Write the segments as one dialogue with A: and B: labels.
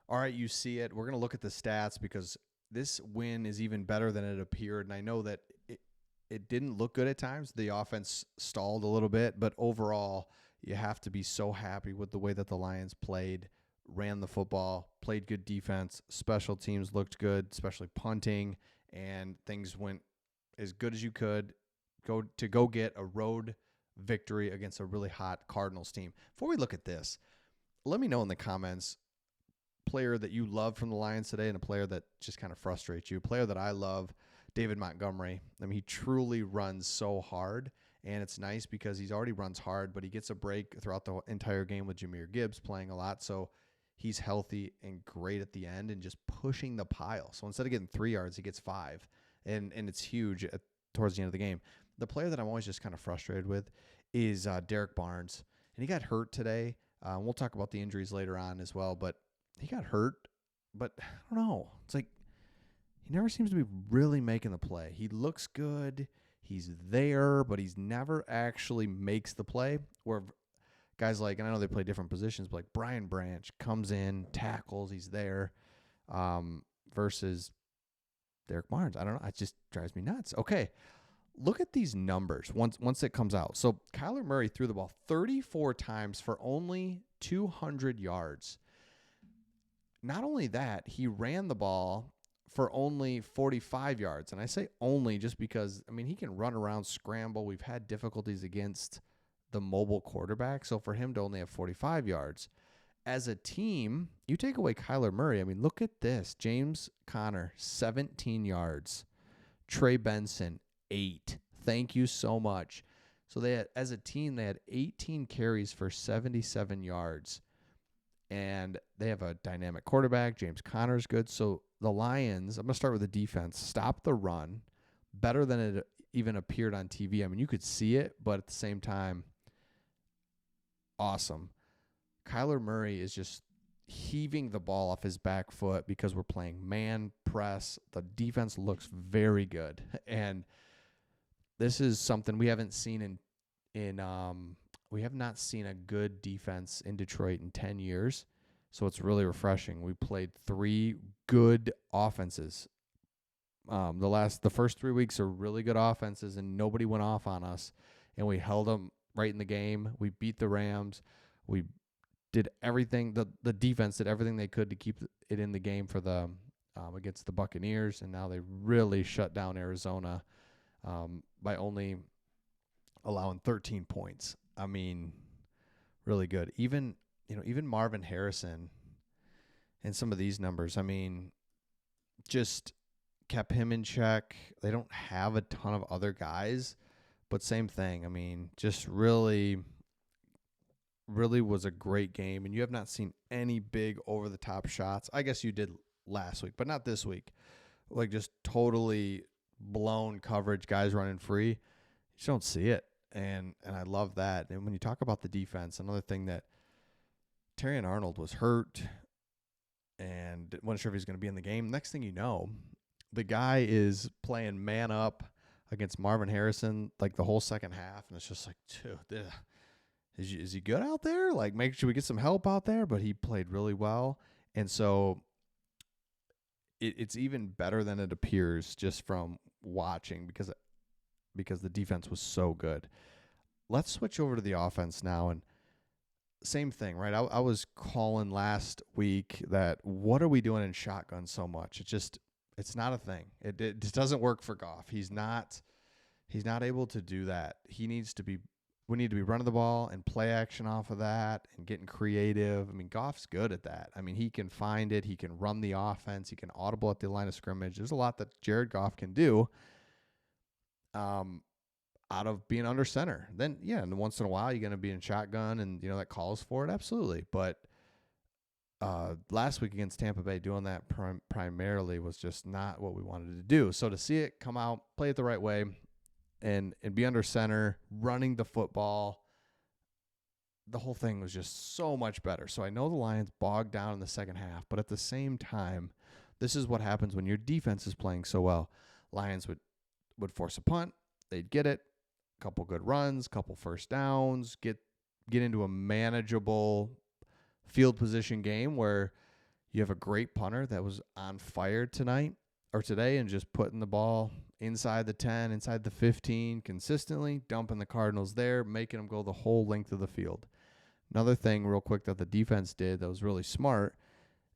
A: All right, you see it. We're going to look at the stats because this win is even better than it appeared. And I know that it didn't look good at times. The offense stalled a little bit, but overall, you have to be so happy with the way that the Lions played, ran the football, played good defense, special teams looked good, especially punting, and things went as good as you could go get a road victory against a really hot Cardinals team. Before we look at this, let me know in the comments player that you love from the Lions today and a player that just kind of frustrates you. A player that I love, David Montgomery. I mean, he truly runs so hard, and it's nice because he's already runs hard, but he gets a break throughout the entire game with Jahmyr Gibbs playing a lot, so he's healthy and great at the end and just pushing the pile. So instead of getting 3 yards, he gets 5, and it's huge towards the end of the game. The player that I'm always just kind of frustrated with is Derek Barnes, and he got hurt today. We'll talk about the injuries later on as well, but he got hurt, but I don't know. It's like he never seems to be really making the play. He looks good. He's there, but he's never actually makes the play. Where guys like, and I know they play different positions, but like Brian Branch comes in, tackles, he's there, versus Derek Barnes. I don't know. It just drives me nuts. Okay, look at these numbers once it comes out. So Kyler Murray threw the ball 34 times for only 200 yards. Not only that, he ran the ball for only 45 yards. And I say only just because, I mean, he can run around, scramble. We've had difficulties against the mobile quarterback. So for him to only have 45 yards, as a team, you take away Kyler Murray. I mean, look at this. James Conner, 17 yards. Trey Benson, 8. Thank you so much. So they had, as a team, they had 18 carries for 77 yards. And they have a dynamic quarterback. James Conner's good. So the Lions, I'm going to start with the defense, stop the run better than it even appeared on TV. I mean, you could see it, but at the same time, awesome. Kyler Murray is just heaving the ball off his back foot because we're playing man press. The defense looks very good. And this is something we haven't seen we have not seen a good defense in Detroit in 10 years, so it's really refreshing. We played 3 good offenses. The first 3 weeks are really good offenses, and nobody went off on us, and we held them right in the game. We beat the Rams. We did everything. The defense did everything they could to keep it in the game for the against the Buccaneers, and now they really shut down Arizona by only allowing 13 points. I mean, really good. Even Marvin Harrison and some of these numbers, I mean, just kept him in check. They don't have a ton of other guys, but same thing. I mean, just really, really was a great game. And you have not seen any big over-the-top shots. I guess you did last week, but not this week. Like just totally blown coverage, guys running free. You just don't see it. And I love that. And when you talk about the defense, another thing that Terrion Arnold was hurt and wasn't sure if he's going to be in the game. Next thing you know, the guy is playing man up against Marvin Harrison like the whole second half. And it's just like, dude, is he good out there? Like, make sure we get some help out there. But he played really well. And so it's even better than it appears just from watching because the defense was so good. Let's switch over to the offense now. And same thing, right? I was calling last week that what are we doing in shotgun so much? It's not a thing. It just doesn't work for Goff. He's not able to do that. We need to be running the ball and play action off of that and getting creative. I mean, Goff's good at that. I mean, he can find it. He can run the offense. He can audible at the line of scrimmage. There's a lot that Jared Goff can do. Out of being under center. Then, yeah, and once in a while you're going to be in shotgun and, that calls for it. Absolutely. But last week against Tampa Bay, doing that primarily was just not what we wanted to do. So to see it come out, play it the right way, and be under center, running the football, the whole thing was just so much better. So I know the Lions bogged down in the second half, but at the same time, this is what happens when your defense is playing so well. Lions would force a punt. They'd get it. Couple good runs, couple first downs, get into a manageable field position game where You have a great punter that was on fire tonight or today and just putting the ball inside the 10, inside the 15 consistently, dumping the Cardinals there, making them go the whole length of the field. Another thing real quick that the defense did that was really smart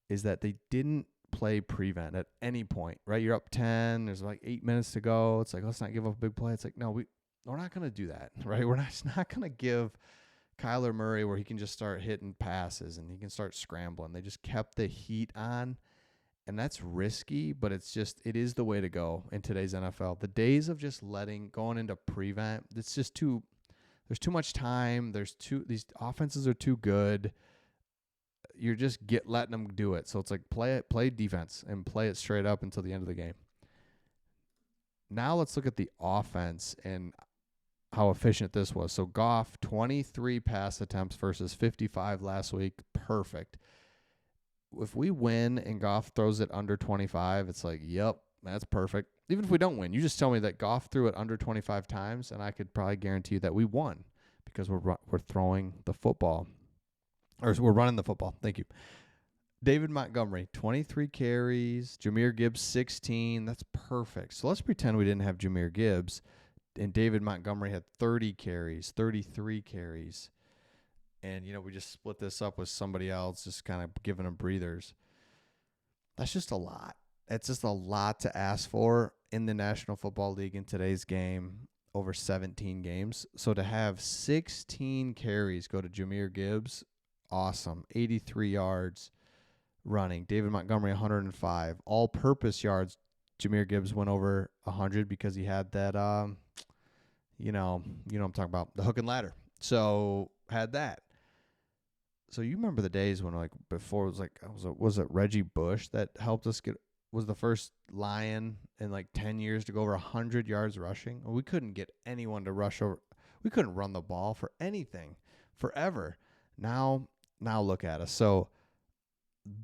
A: is that they didn't play prevent at any point, right? You're up 10, there's like 8 minutes to go. It's like, let's not give up a big play. It's like, no, we're not going to do that, right? We're not going to give Kyler Murray where he can just start hitting passes and he can start scrambling. They just kept the heat on, and that's risky, but it is the way to go in today's NFL. The days of just going into prevent, it's just there's too much time. These offenses are too good. You're just letting them do it. So it's like play defense and play it straight up until the end of the game. Now let's look at the offense and how efficient this was. So Goff, 23 pass attempts versus 55 last week. Perfect. If we win and Goff throws it under 25, it's like, yep, that's perfect. Even if we don't win, you just tell me that Goff threw it under 25 times, and I could probably guarantee you that we won because we're throwing the football. Or we're running the football. Thank you. David Montgomery, 23 carries. Jahmyr Gibbs, 16. That's perfect. So let's pretend we didn't have Jahmyr Gibbs. And David Montgomery had 30 carries, 33 carries. And, we just split this up with somebody else, just kind of giving them breathers. That's just a lot. It's just a lot to ask for in the National Football League in today's game over 17 games. So to have 16 carries go to Jahmyr Gibbs, awesome. 83 yards running. David Montgomery, 105. All-purpose yards, Jahmyr Gibbs went over 100 because he had that, you know what I'm talking about, the hook and ladder. So had that. So you remember the days when, like, before it was like, was it Reggie Bush that helped us was the first Lion in like 10 years to go over 100 yards rushing? We couldn't get anyone to rush over. We couldn't run the ball for anything forever. Now look at us. So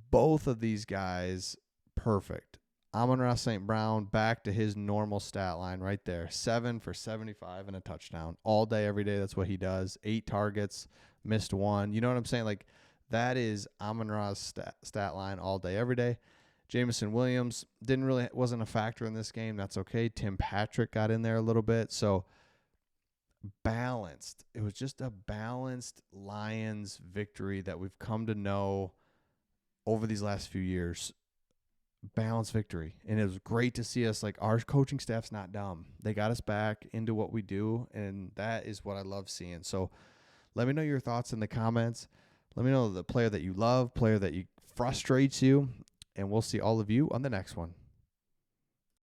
A: both of these guys, perfect. Amon-Ra St. Brown back to his normal stat line right there. 7 for 75 and a touchdown. All day, every day, that's what he does. 8 targets, missed 1. You know what I'm saying? Like, that is Amon-Ra's stat line all day, every day. Jameson Williams wasn't a factor in this game. That's okay. Tim Patrick got in there a little bit. So balanced. It was just a balanced Lions victory that we've come to know over these last few years. Balanced victory. And it was great to see us, like, our coaching staff's not dumb. They got us back into what we do, and that is what I love seeing. So let me know your thoughts in the comments. Let me know the player that you love, player that frustrates you, and we'll see all of you on the next one.